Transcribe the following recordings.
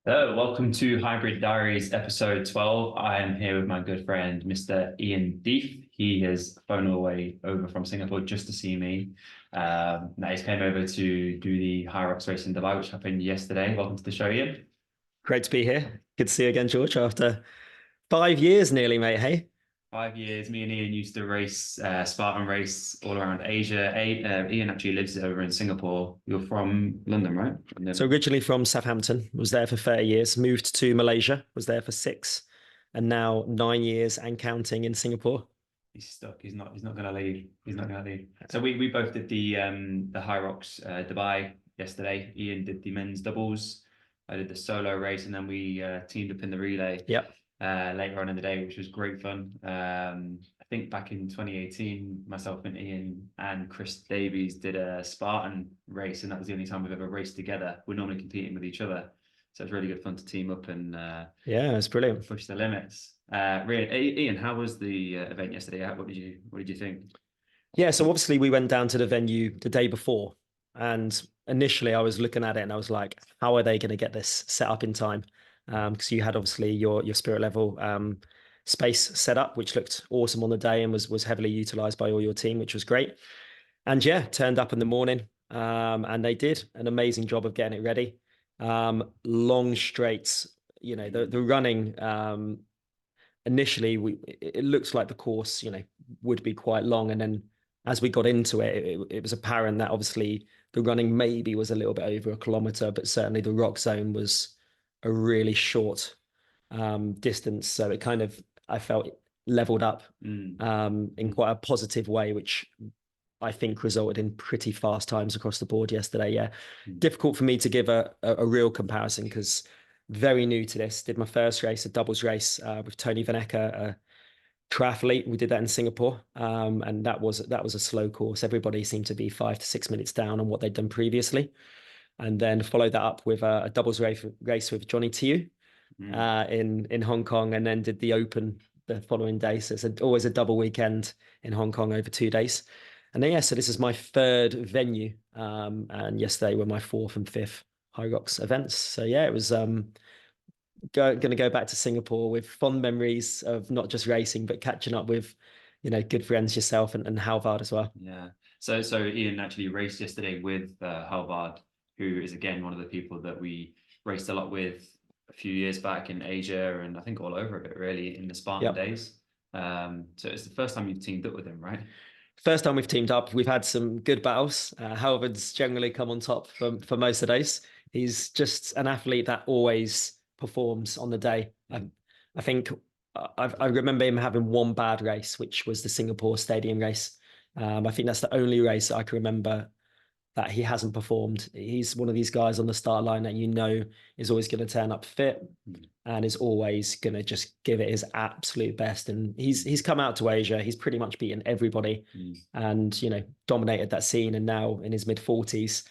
Hello, welcome to Hybrid Diaries episode 12. I am here with my good friend, Mr. Ian Deeth. He has flown all the way over from Singapore just to see me. Now he's came over to do the Hyrox race in Dubai, which happened yesterday. Welcome to the show, Ian. Great to be here. Good to see you again, George, after 5 years nearly, mate. Hey? 5 years, me and Ian used to race Spartan race all around Asia. Ian actually lives over in Singapore. You're from London, right? So originally from Southampton, was there for 30 years, moved to Malaysia, was there for six, and now 9 years and counting in Singapore. He's stuck. He's not gonna leave. He's not gonna leave. So we both did the Hyrox Dubai yesterday. Ian did the men's doubles. I did the solo race, and then we teamed up in the relay Yep. later on in the day, which was great fun. I think back in 2018, myself and Ian and Chris Davies did a Spartan race, and that was the only time we've ever raced together. We're normally competing with each other, so it's really good fun to team up and Yeah, it's brilliant. push the limits. Really, Ian, how was the event yesterday? What did you think? Yeah, so obviously we went down to the venue the day before, and initially I was looking at it and I was like, how are they going to get this set up in time? Because you had obviously your spirit level space set up, which looked awesome on the day and was heavily utilized by all your team, which was great. And yeah, turned up in the morning, and they did an amazing job of getting it ready. Long straights, the running. Initially, it looked like the course, would be quite long, and then as we got into it was apparent that obviously the running maybe was a little bit over a kilometer, but certainly the rock zone was a really short distance. So it kind of, I felt, leveled up in quite a positive way, which I think resulted in pretty fast times across the board yesterday. Yeah. Difficult for me to give a real comparison because very new to this. Did my first race, a doubles race with Tony Van Ecker, a triathlete. We did that in Singapore, and that was a slow course. Everybody seemed to be 5 to 6 minutes down on what they'd done previously, and then followed that up with a doubles race with Johnny Tiu in Hong Kong, and then did the Open the following day. So it's always a double weekend in Hong Kong over 2 days. And then, yeah, so this is my third venue. And yesterday were my fourth and fifth Hyrox events. So yeah, it was going to go back to Singapore with fond memories of not just racing, but catching up with, good friends yourself and Halvard as well. Yeah. So Ian actually raced yesterday with Halvard, who is again one of the people that we raced a lot with a few years back in Asia and I think all over a bit really in the Spartan days. So it's the first time you've teamed up with him, right? First time we've teamed up. We've had some good battles. Halvard's generally come on top for most of the days. He's just an athlete that always performs on the day. I think I remember him having one bad race, which was the Singapore Stadium race. I think that's the only race I can remember that he hasn't performed. He's one of these guys on the start line that is always going to turn up fit and is always going to just give it his absolute best. And he's come out to Asia. He's pretty much beaten everybody and, dominated that scene. And now in his mid-40s,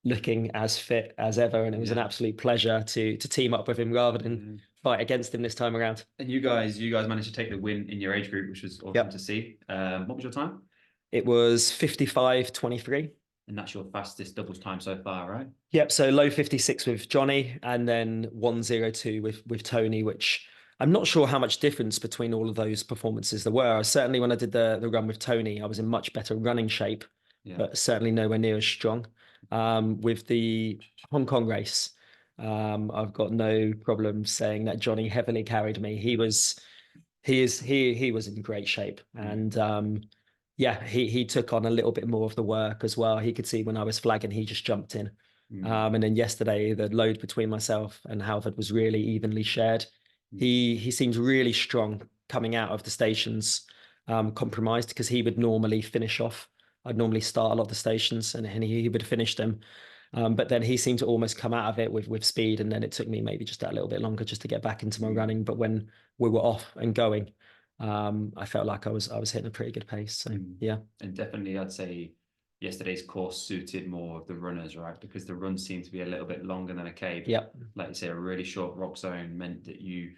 looking as fit as ever. And it was an absolute pleasure to team up with him rather than fight against him this time around. And you guys managed to take the win in your age group, which was awesome to see. What was your time? It was 55:23. And that's your fastest doubles time so far, right? Yep. So low 56 with Johnny and then 1:02 with Tony, which I'm not sure how much difference between all of those performances there were. Certainly when I did the run with Tony, I was in much better running shape, but certainly nowhere near as strong. With the Hong Kong race, I've got no problem saying that Johnny heavily carried me. He was in great shape. And yeah, he took on a little bit more of the work as well. He could see when I was flagging, he just jumped in. And then yesterday, the load between myself and Halford was really evenly shared. He seemed really strong coming out of the stations, compromised because he would normally finish off. I'd normally start a lot of the stations and he would finish them. But then he seemed to almost come out of it with speed. And then it took me maybe just that little bit longer just to get back into my running. But when we were off and going, I felt like I was hitting a pretty good pace. So yeah. And definitely I'd say yesterday's course suited more of the runners, right? Because the run seemed to be a little bit longer than a cave. Yeah. Like you say, a really short rock zone meant that you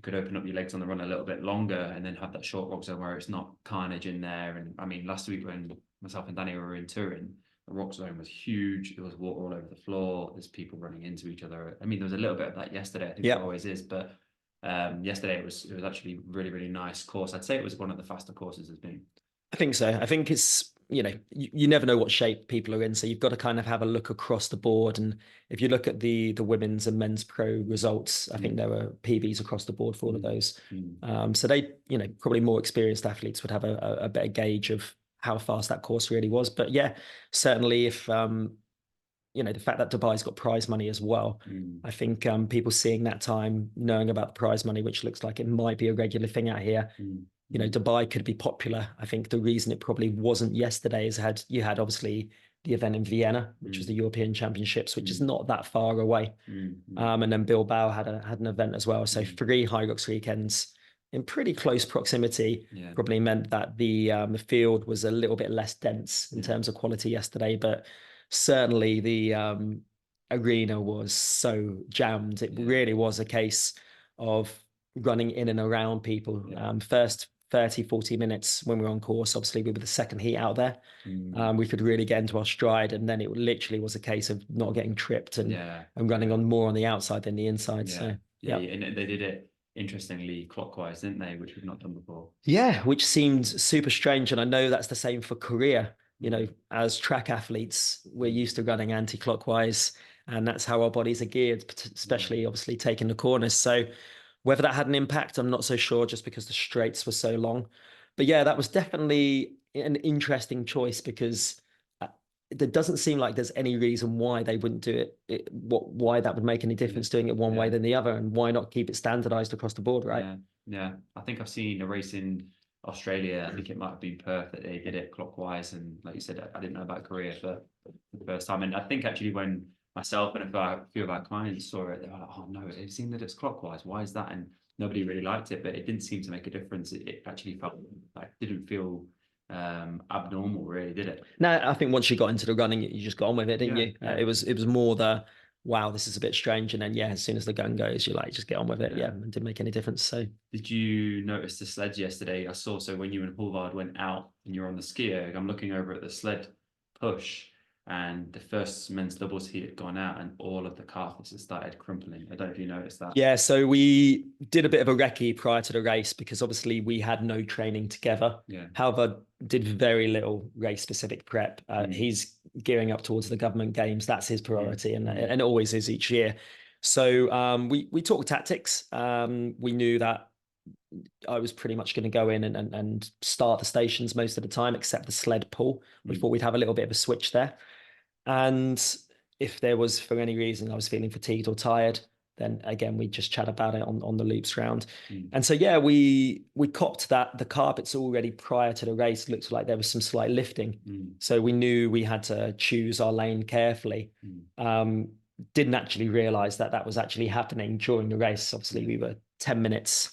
could open up your legs on the run a little bit longer and then have that short rock zone where it's not carnage in there. And I mean, last week when myself and Danny were in Turin, The rock zone was huge. There was water all over the floor. There's people running into each other. I mean, there was a little bit of that yesterday. I think there always is, but yesterday it was actually really, really nice course. I'd say it was one of the faster courses there's been. I think so. I think it's, you never know what shape people are in. So you've got to kind of have a look across the board. And if you look at the women's and men's pro results, I think there were PBs across the board for all of those. So they, probably more experienced athletes would have a better gauge of how fast that course really was. But yeah, certainly if, the fact that Dubai's got prize money as well, I think people seeing that time, knowing about the prize money, which looks like it might be a regular thing out here, Dubai could be popular. I think the reason it probably wasn't yesterday is you had obviously the event in Vienna, which was the European Championships, which is not that far away. And then Bilbao had an event as well. So 3 Hyrox weekends in pretty close proximity probably meant that the field was a little bit less dense in terms of quality yesterday, but certainly the arena was so jammed. It really was a case of running in and around people. First 30, 40 minutes when we were on course, obviously we were the second heat out there. We could really get into our stride, and then it literally was a case of not getting tripped and running on more on the outside than the inside. And they did it interestingly clockwise, didn't they, which we've not done before. Which seemed super strange. And I know that's the same for Korea. As track athletes, we're used to running anti-clockwise, and that's how our bodies are geared, especially obviously taking the corners. So whether that had an impact, I'm not so sure, just because the straights were so long. But yeah, that was definitely an interesting choice, because there doesn't seem like there's any reason why they wouldn't do it. Why that would make any difference doing it one way than the other, and why not keep it standardized across the board, right? Yeah. I think I've seen a race in Australia. I think it might have been Perth that they did it clockwise, and like you said, I didn't know about Korea for the first time. And I think actually when myself and a few of our clients saw it, they were like, "Oh no, they've seen that it's clockwise. Why is that?" And nobody really liked it, but it didn't seem to make a difference. It actually felt like didn't feel abnormal, really, did it? No, I think once you got into the running, you just got on with it, didn't you? It was more the, wow, this is a bit strange, and then as soon as the gun goes, you just get on with it. It didn't make any difference. So did you notice the sleds yesterday? I saw, so when you and Hulvard went out and you're on the skier, I'm looking over at the sled push, and the first men's doubles heat had gone out, and all of the carcasses started crumpling. I don't know if you noticed that. Yeah, so we did a bit of a recce prior to the race, because obviously we had no training together. However, did very little race specific prep. He's gearing up towards the government games. That's his priority, and it always is each year. So we talked tactics. We knew that I was pretty much going to go in and start the stations most of the time, except the sled pull. We thought we'd have a little bit of a switch there. And if there was, for any reason, I was feeling fatigued or tired, then again, we just chat about it on the loops round. And so, we copped that the carpets already prior to the race looked like there was some slight lifting. So we knew we had to choose our lane carefully. Didn't actually realize that was actually happening during the race. Obviously, we were 10 minutes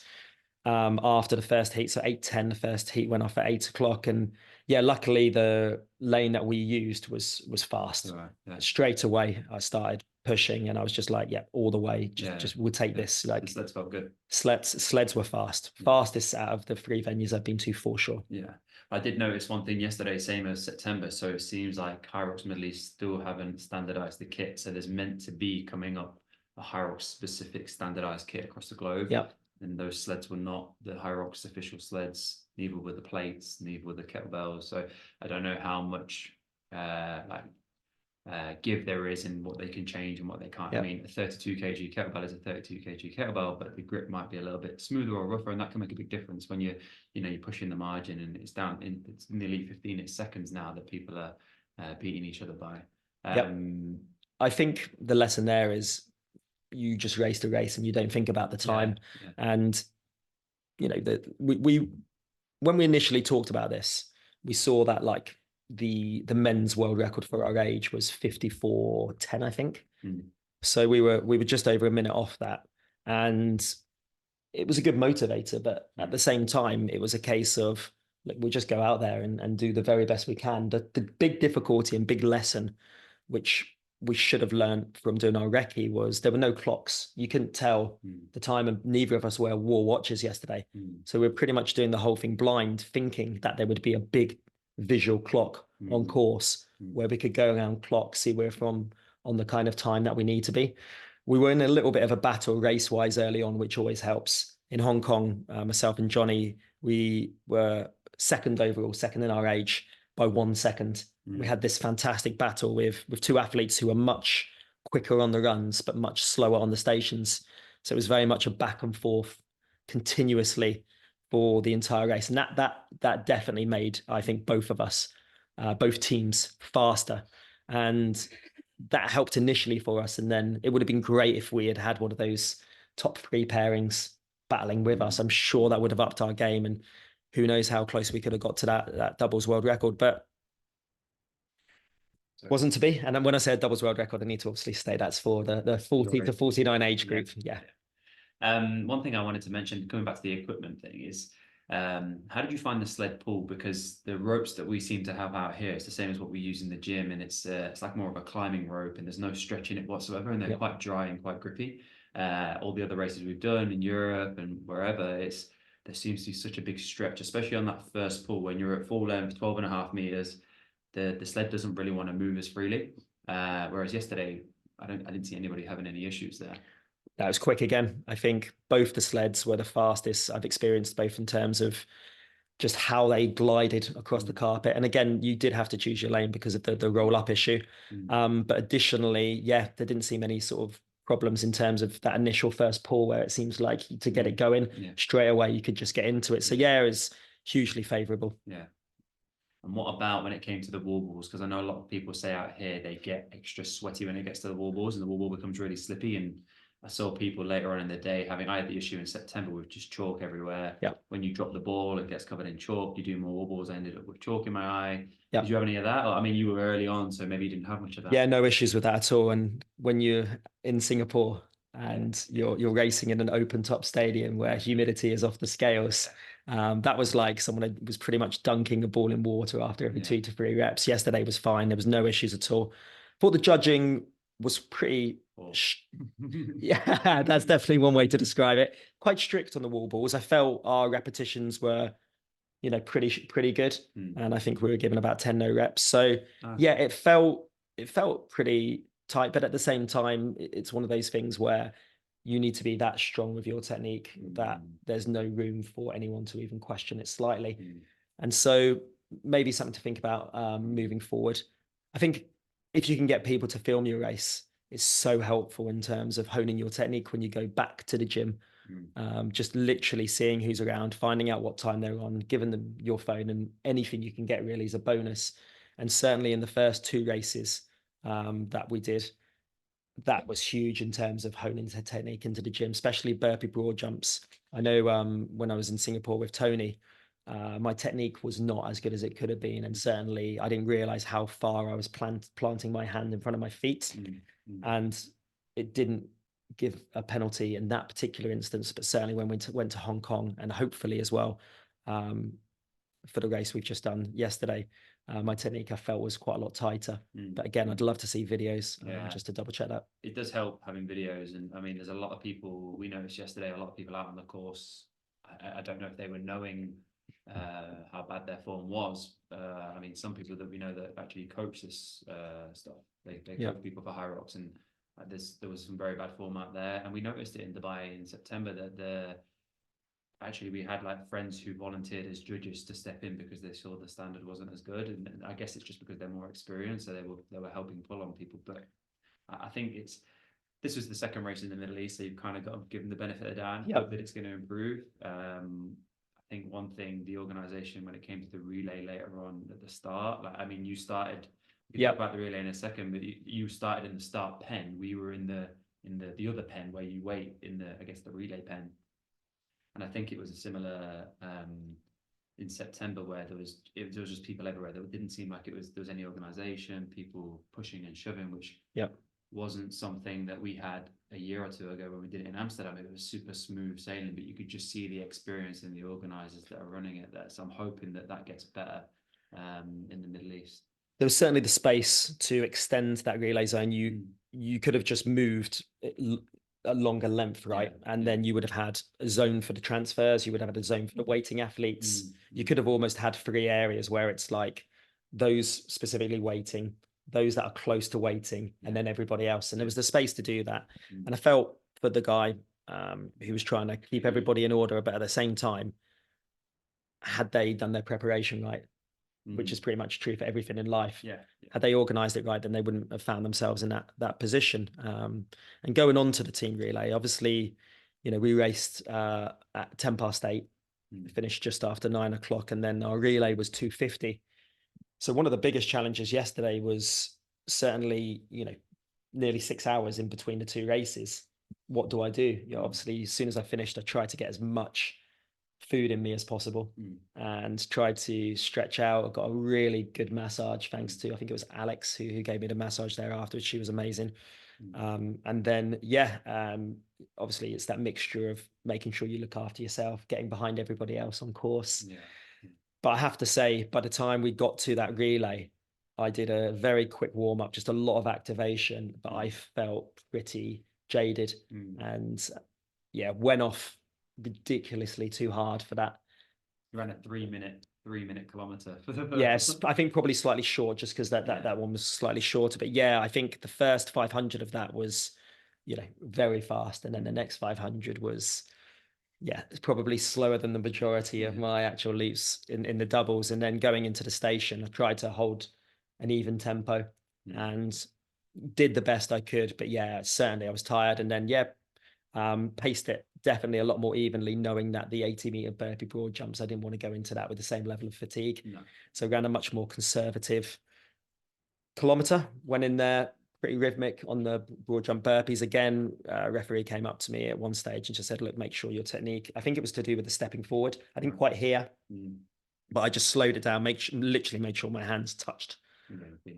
after the first heat. So 8:10, the first heat went off at 8 o'clock. And luckily the lane that we used was fast. Straight away, I started pushing, and I was just like, all the way, just we'll take this. Like, the sleds felt good. Sleds were fastest out of the 3 venues I've been to, for sure. I did notice one thing yesterday, same as September. So it seems like Hyrox Middle East still haven't standardized the kit. So there's meant to be coming up a Hyrox specific standardized kit across the globe. And those sleds were not the Hyrox official sleds, neither were the plates, neither were the kettlebells. So I don't know how much give there is in what they can change and what they can't. I mean, a 32 kg kettlebell is a 32 kg kettlebell, but the grip might be a little bit smoother or rougher, and that can make a big difference when you're pushing the margin, and it's it's nearly 15 seconds now that people are beating each other by. I think the lesson there is you just race the race and you don't think about the time. And we when we initially talked about this, we saw that like the men's world record for our age was 54:10, I think. So we were just over a minute off that, and it was a good motivator. But at the same time, it was a case of, look, we'll just go out there and do the very best we can. The big difficulty and big lesson, which we should have learned from doing our recce, was there were no clocks. You couldn't tell the time, and neither of us wore watches yesterday. So we were pretty much doing the whole thing blind, thinking that there would be a big visual clock on course where we could go around clock, see where from on the kind of time that we need to be. We were in a little bit of a battle race-wise early on, which always helps. In Hong Kong, myself and Johnny, we were second overall, second in our age by 1 second. We had this fantastic battle with two athletes who were much quicker on the runs, but much slower on the stations. So it was very much a back and forth continuously for the entire race. And that definitely made, I think, both of us, both teams faster. And that helped initially for us. And then it would have been great if we had had one of those top 3 pairings battling with us. I'm sure that would have upped our game, and who knows how close we could have got to that doubles world record, but wasn't to be. And then when I said doubles world record, I need to obviously state that's for the 40 to 49 age group. Yeah. One thing I wanted to mention, coming back to the equipment thing, is how did you find the sled pull? Because the ropes that we seem to have out here, it's the same as what we use in the gym, and it's like more of a climbing rope, and there's no stretch in it whatsoever, and they're quite dry and quite grippy. All the other races we've done in Europe and wherever, there seems to be such a big stretch, especially on that first pull when you're at full length, 12.5 meters. The sled doesn't really want to move as freely. Whereas yesterday, I didn't see anybody having any issues there. That was quick again. I think both the sleds were the fastest I've experienced, both in terms of just how they glided across the carpet. And again, you did have to choose your lane because of the roll up issue. But additionally, yeah, there didn't seem any sort of problems in terms of that initial first pull where it seems like to get it going straight away, you could just get into it. So yeah, it was hugely favorable. Yeah. And what about when it came to the wall balls? Because I know a lot of people say out here they get extra sweaty when it gets to the wall balls, and the wall ball becomes really slippy. And I saw people later on in the day I had the issue in September with just chalk everywhere. Yeah. When you drop the ball, it gets covered in chalk. You do more wall balls. I ended up with chalk in my eye. Yeah. Did you have any of that? Or, I mean, you were early on, so maybe you didn't have much of that. Yeah, no issues with that at all. And when you're in Singapore and you're racing in an open top stadium where humidity is off the scales, that was like someone was pretty much dunking a ball in water after every 2 to 3 reps. Yesterday was fine. There was no issues at all. Thought the judging was pretty, yeah, that's definitely one way to describe it. Quite strict on the wall balls. I felt our repetitions were, pretty good. And I think we were given about 10 no reps. So yeah, it felt pretty tight, but at the same time, it's one of those things where you need to be that strong with your technique that there's no room for anyone to even question it slightly. And so maybe something to think about moving forward. I think if you can get people to film your race, it's so helpful in terms of honing your technique when you go back to the gym. Just literally seeing who's around, finding out what time they're on, giving them your phone, and anything you can get really is a bonus. And certainly in the first 2 races that we did, that was huge in terms of honing the technique into the gym, especially burpee broad jumps. I know when I was in Singapore with Tony, my technique was not as good as it could have been. And certainly I didn't realize how far I was planting my hand in front of my feet. And it didn't give a penalty in that particular instance, but certainly when we went to Hong Kong, and hopefully as well for the race we've just done yesterday, my technique I felt was quite a lot tighter. But again, I'd love to see videos just to double check that. It does help having videos. And I mean, there's a lot of people, we noticed yesterday, a lot of people out on the course, I don't know if they were knowing how bad their form was. I mean, some people that we know that actually coach this stuff, they coach people for Hyrox, and there was some very bad form out there. And we noticed it in Dubai in September that actually we had like friends who volunteered as judges to step in because they saw the standard wasn't as good, and I guess it's just because they're more experienced, so they were helping pull on people. But I think this was the second race in the Middle East, so you've kind of got to give them the benefit of the doubt, hope that it's going to improve. I think one thing, the organization, when it came to the relay later on at the start, like, I mean, you started, we'll talk about the relay in a second, but you started in the start pen. We were in the other pen where you wait in the relay pen. And I think it was a similar in September where there was just people everywhere. There didn't seem like there was any organization, people pushing and shoving, which wasn't something that we had a year or 2 ago when we did it in Amsterdam. It was super smooth sailing, but you could just see the experience in the organizers that are running it there. So I'm hoping that gets better in the Middle East. There was certainly the space to extend that relay zone. You could have just moved a longer length, right? And then you would have had a zone for the transfers, you would have had a zone for the waiting athletes. You could have almost had 3 areas where it's like those specifically waiting, those that are close to waiting, and then everybody else. And there was the space to do that. And I felt for the guy who was trying to keep everybody in order, but at the same time, had they done their preparation right, which is pretty much true for everything in life. Had they organized it right, then they wouldn't have found themselves in that position. And going on to the team relay, obviously, you know, we raced at 8:10, finished just after 9 o'clock, and then our relay was 2:50. So one of the biggest challenges yesterday was certainly, you know, nearly 6 hours in between the 2 races. What do I do? You know, obviously, as soon as I finished, I tried to get as much food in me as possible and tried to stretch out. I got a really good massage thanks to, I think it was Alex who gave me the massage there afterwards. She was amazing. And then obviously it's that mixture of making sure you look after yourself, getting behind everybody else on course. But I have to say, by the time we got to that relay, I did a very quick warm up, just a lot of activation, but I felt pretty jaded and went off ridiculously too hard for that. You ran a 3-minute kilometer for the yes, I think probably slightly short, just because that one was slightly shorter. But yeah, I think the first 500 of that was, you know, very fast, and then the next 500 was, it's probably slower than the majority of my actual leaps in the doubles. And then going into the station, I tried to hold an even tempo and did the best I could. But certainly I was tired, and then paced it definitely a lot more evenly, knowing that the 80-meter burpee broad jumps, I didn't want to go into that with the same level of fatigue. So I ran a much more conservative kilometer, went in there pretty rhythmic on the broad jump burpees. Again, referee came up to me at one stage and just said, look, make sure your technique, I think it was to do with the stepping forward. I didn't quite hear, but I just slowed it down, literally made sure my hands touched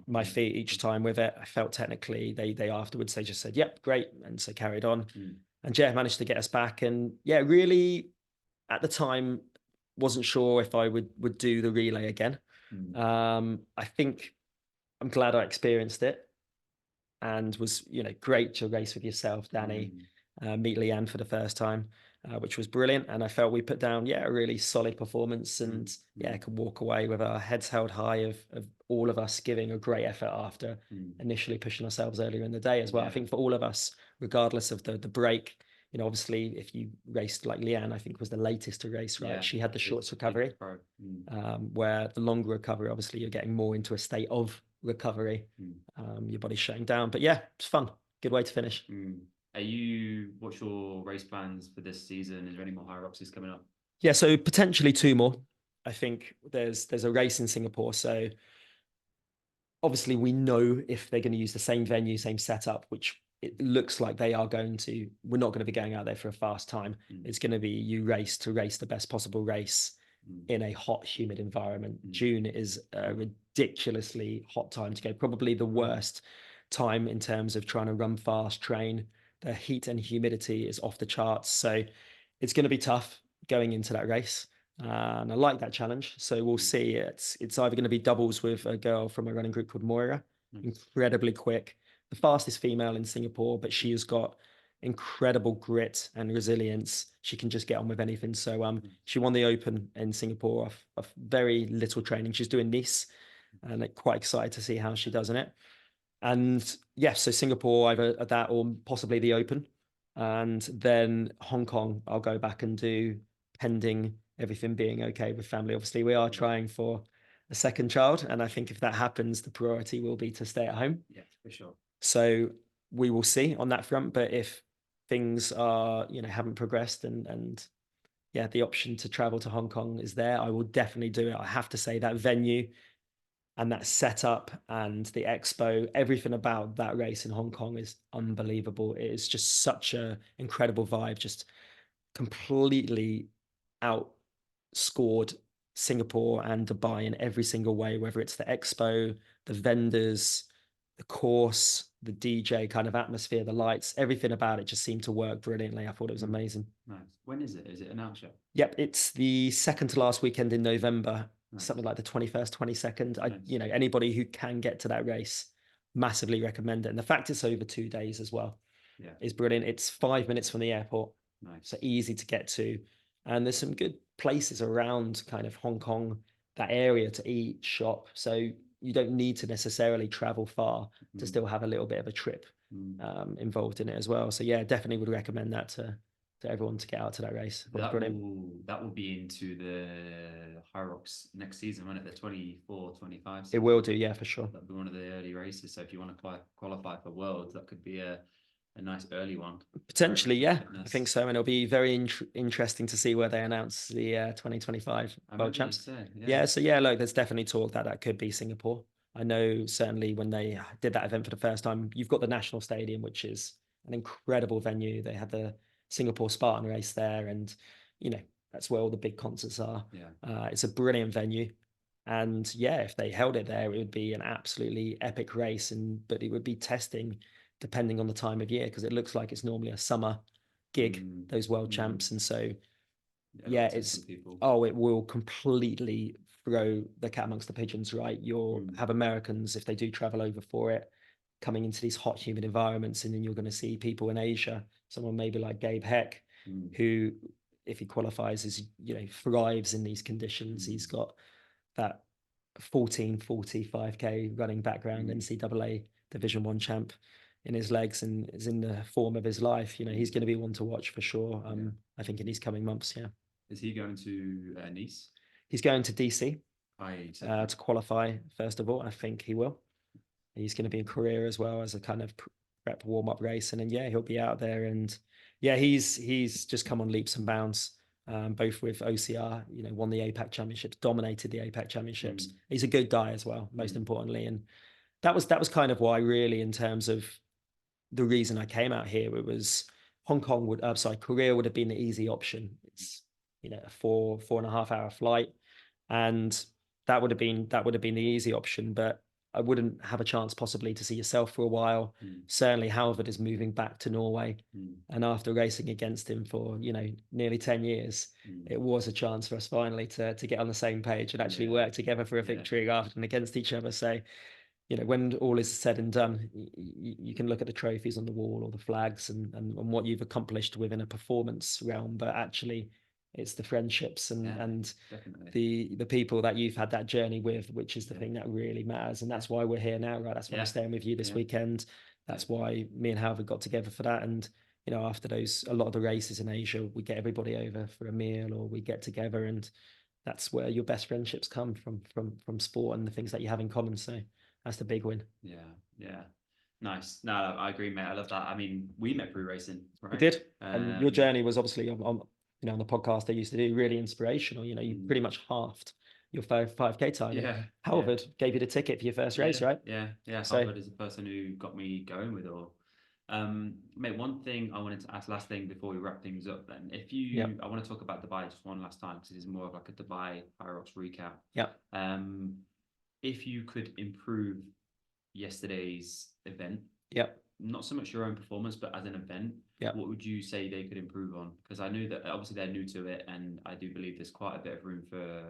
my feet each time with it. I felt technically, they afterwards, they just said, yep, great. And so carried on. And managed to get us back. And really at the time, wasn't sure if I would do the relay again. I think I'm glad I experienced it, and was, you know, great to race with yourself, Danny, meet Leanne for the first time, which was brilliant. And I felt we put down, a really solid performance, and could walk away with our heads held high of all of us giving a great effort after initially pushing ourselves earlier in the day as well. I think for all of us, regardless of the break, you know, obviously if you raced like Leanne, I think was the latest to race, right? She had the shortest recovery, where the longer recovery, obviously you're getting more into a state of recovery, your body's shutting down. But it's fun, good way to finish. What's your race plans for this season? Is there any more Hyroxes coming up? So potentially 2 more. I think there's a race in Singapore, so obviously we know if they're going to use the same venue, same setup, which it looks like they are going to. We're not going to be going out there for a fast time. It's going to be you race to race the best possible race in a hot, humid environment. June is a ridiculously hot time to go, probably the worst time in terms of trying to run fast, train. The heat and humidity is off the charts, so it's going to be tough going into that race, and I like that challenge. So we'll see. It's either going to be doubles with a girl from a running group called Moira, incredibly quick, the fastest female in Singapore, but she has got incredible grit and resilience. She can just get on with anything. So she won the Open in Singapore off very little training. She's doing Nice, and I'm quite excited to see how she does in it. And so Singapore, either that or possibly the Open. And then Hong Kong, I'll go back and do, pending everything being okay with family. Obviously, we are trying for a second child, and I think if that happens, the priority will be to stay at home. Yeah, for sure. So we will see on that front. But if things are, haven't progressed and the option to travel to Hong Kong is there, I will definitely do it. I have to say that venue and that setup and the expo, everything about that race in Hong Kong is unbelievable. It is just such an incredible vibe, just completely outscored Singapore and Dubai in every single way, whether it's the expo, the vendors, the course, the DJ kind of atmosphere, the lights, everything about it just seemed to work brilliantly. I thought it was amazing. Nice. When is it? Is it announced yet? Yep, it's the second to last weekend in November. Nice. Something like the 21st, 22nd. Nice. Anybody who can get to that race, massively recommend it. And the fact it's over 2 days as well. is brilliant. It's 5 minutes from the airport, Nice. so easy to get to. And there's some good places around kind of Hong Kong, that area, to eat, shop. So you don't need to necessarily travel far to still have a little bit of a trip involved in it as well. So yeah, definitely would recommend that to everyone to get out to that race. That Brilliant. will be into the Hyrox next season, won't it? The 24-25 It will do, yeah, for sure. That'll be one of the early races. So if you want to qualify for Worlds, that could be a nice early one. Potentially, yeah, I think so. And it'll be very interesting to see where they announce the 2025 World Champs. Yeah, so yeah, look, there's definitely talk that could be Singapore. I know certainly when they did that event for the first time, you've got the National Stadium, which is an incredible venue. They had the Singapore Spartan race there, and you know, that's where all the big concerts are. It's a brilliant venue. And yeah, if they held it there, it would be an absolutely epic race. But it would be testing depending on the time of year, because it looks like it's normally a summer gig, those World Champs. And so yeah, it will completely throw the cat amongst the pigeons, right? You'll have Americans, if they do travel over for it, coming into these hot, humid environments, and then you're going to see people in Asia, someone maybe like Gabe Heck, who, if he qualifies, is, you know, thrives in these conditions. He's got that 14:45K running background, NCAA Division 1 champ in his legs, and is in the form of his life. You know, he's going to be one to watch for sure. I think in these coming months. Yeah. Is he going to Nice? He's going to DC to qualify first of all. I think he will. He's going to be in Korea as well as a kind of prep warm-up race, and then yeah, he'll be out there. And yeah, he's just come on leaps and bounds. Both with OCR, you know, won the APAC Championships, dominated the APAC Championships. He's a good guy as well, most importantly. And that was kind of why, really, in terms of the reason I came out here, it was Korea would have been the easy option. It's, you know, a 4.5 hour flight, and that would have been the easy option. But I wouldn't have a chance possibly to see yourself for a while. Certainly Halvard is moving back to Norway. And after racing against him for, you know, nearly 10 years, it was a chance for us finally to get on the same page and actually work together for a victory rather than against each other. So, you know, when all is said and done, you can look at the trophies on the wall or the flags and what you've accomplished within a performance realm, but actually it's the friendships and the people that you've had that journey with, which is the thing that really matters. And that's why we're here now, right? That's why I'm staying with you this weekend. That's why me and Halvard got together for that. And, you know, after a lot of the races in Asia, we get everybody over for a meal or we get together, and that's where your best friendships come from sport and the things that you have in common. So that's the big win. Yeah. Nice. No, I agree, mate. I love that. I mean, we met through racing, right? We did. And your journey was obviously on you know, on the podcast I used to do, really inspirational. You know, you pretty much halved your 5K time. Halvard gave you the ticket for your first race, right? Yeah. So, Halvard is the person who got me going with it all. Mate, one thing I wanted to ask, last thing before we wrap things up then. I want to talk about Dubai just one last time, because it's more of like a Dubai Hyrox recap. If you could improve yesterday's event, not so much your own performance, but as an event, what would you say they could improve on? Because I knew that obviously they're new to it, and I do believe there's quite a bit of room for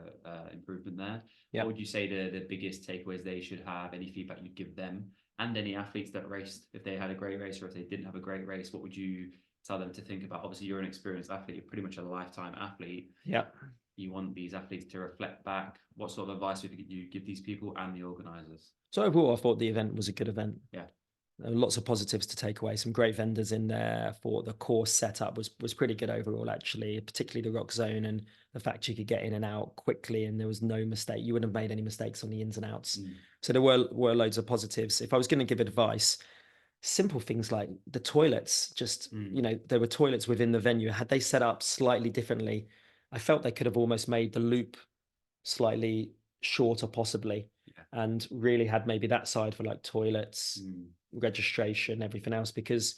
improvement there. What would you say the biggest takeaways they should have? Any feedback you'd give them, and any athletes that raced, if they had a great race or if they didn't have a great race, what would you tell them to think about? Obviously, you're an experienced athlete, you're pretty much a lifetime athlete. You want these athletes to reflect back. What sort of advice would you give these people and the organisers? So overall, I thought the event was a good event. There were lots of positives to take away. Some great vendors in there. For the course setup was pretty good overall, actually, particularly the rock zone and the fact you could get in and out quickly and there was no mistake. You wouldn't have made any mistakes on the ins and outs. So there were loads of positives. If I was going to give advice, simple things like the toilets, just, you know, there were toilets within the venue. Had they set up slightly differently, I felt they could have almost made the loop slightly shorter, possibly, and really had maybe that side for like toilets, registration, everything else, because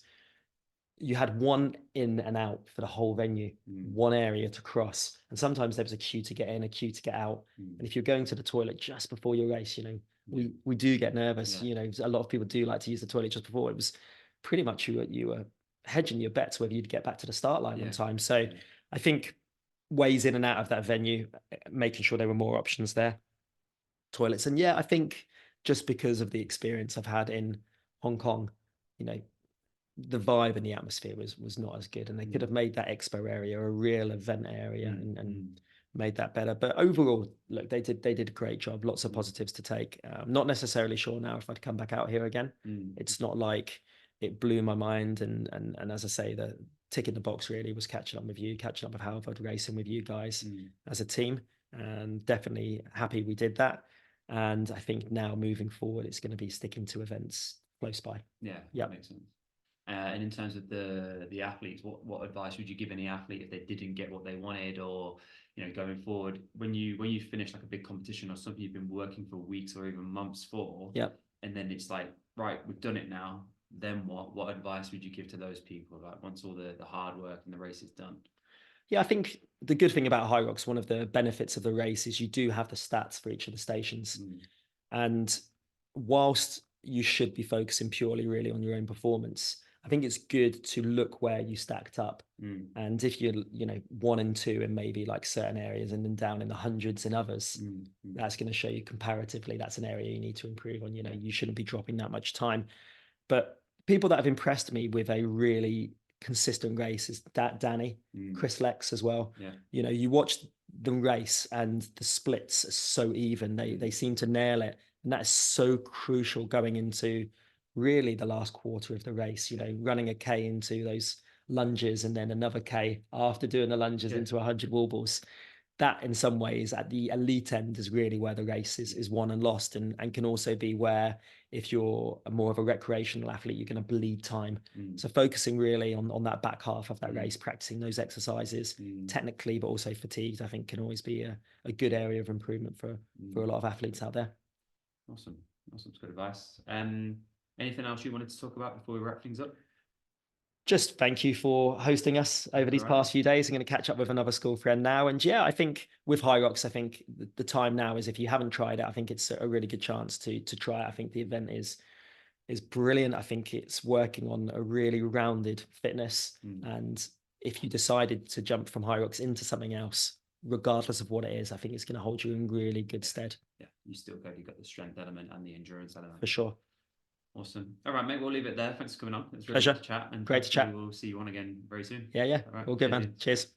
you had one in and out for the whole venue, one area to cross, and sometimes there was a queue to get in, a queue to get out. And if you're going to the toilet just before your race, you know, we do get nervous. You know, a lot of people do like to use the toilet just before. It was pretty much you were hedging your bets whether you'd get back to the start line on time. So I think ways in and out of that venue, making sure there were more options there, toilets. And I think just because of the experience I've had in Hong Kong, you know, the vibe and the atmosphere was not as good, and they could have made that expo area a real event area and made that better. But overall, look, they did a great job. Lots of positives to take. Not necessarily sure now if I'd come back out here again. It's not like it blew my mind, and as I say, the tick in the box really was catching up with you, catching up with Harvard, racing with you guys as a team, and definitely happy we did that. And I think now moving forward, it's going to be sticking to events close by. Yeah, that makes sense. And in terms of the athletes, what advice would you give any athlete if they didn't get what they wanted, or going forward when you finish like a big competition or something you've been working for weeks or even months for, and then it's like, right, we've done it now, then what advice would you give to those people, like once all the hard work and the race is done? Yeah, I think the good thing about Hyrox, one of the benefits of the race is you do have the stats for each of the stations. And whilst you should be focusing purely really on your own performance, I think it's good to look where you stacked up. And if you're, 1 and 2 in maybe like certain areas and then down in the hundreds in others, that's going to show you comparatively that's an area you need to improve on. You shouldn't be dropping that much time. But people that have impressed me with a really consistent race is Danny, Chris Lex as well. You watch them race and the splits are so even. They seem to nail it, and that is so crucial going into really the last quarter of the race. Running a K into those lunges and then another K after doing the lunges into 100 wall balls. That in some ways at the elite end is really where the race is won and lost, and can also be where, if you're more of a recreational athlete, you're going to bleed time. So focusing really on that back half of that race, practicing those exercises technically, but also fatigued, I think can always be a good area of improvement for a lot of athletes out there. Awesome. It's good advice. Anything else you wanted to talk about before we wrap things up? Just thank you for hosting us over these past few days. I'm going to catch up with another school friend now. And I think with Hyrox, I think the time now is, if you haven't tried it, I think it's a really good chance to try it. I think the event is brilliant. I think it's working on a really rounded fitness. And if you decided to jump from Hyrox into something else, regardless of what it is, I think it's going to hold you in really good stead. Yeah, you've got the strength element and the endurance element. For sure. Awesome. All right, mate, we'll leave it there. Thanks for coming on. It's really Pleasure. good to chat. And great to chat. We'll see you on again very soon. Yeah. All good, man. Cheers.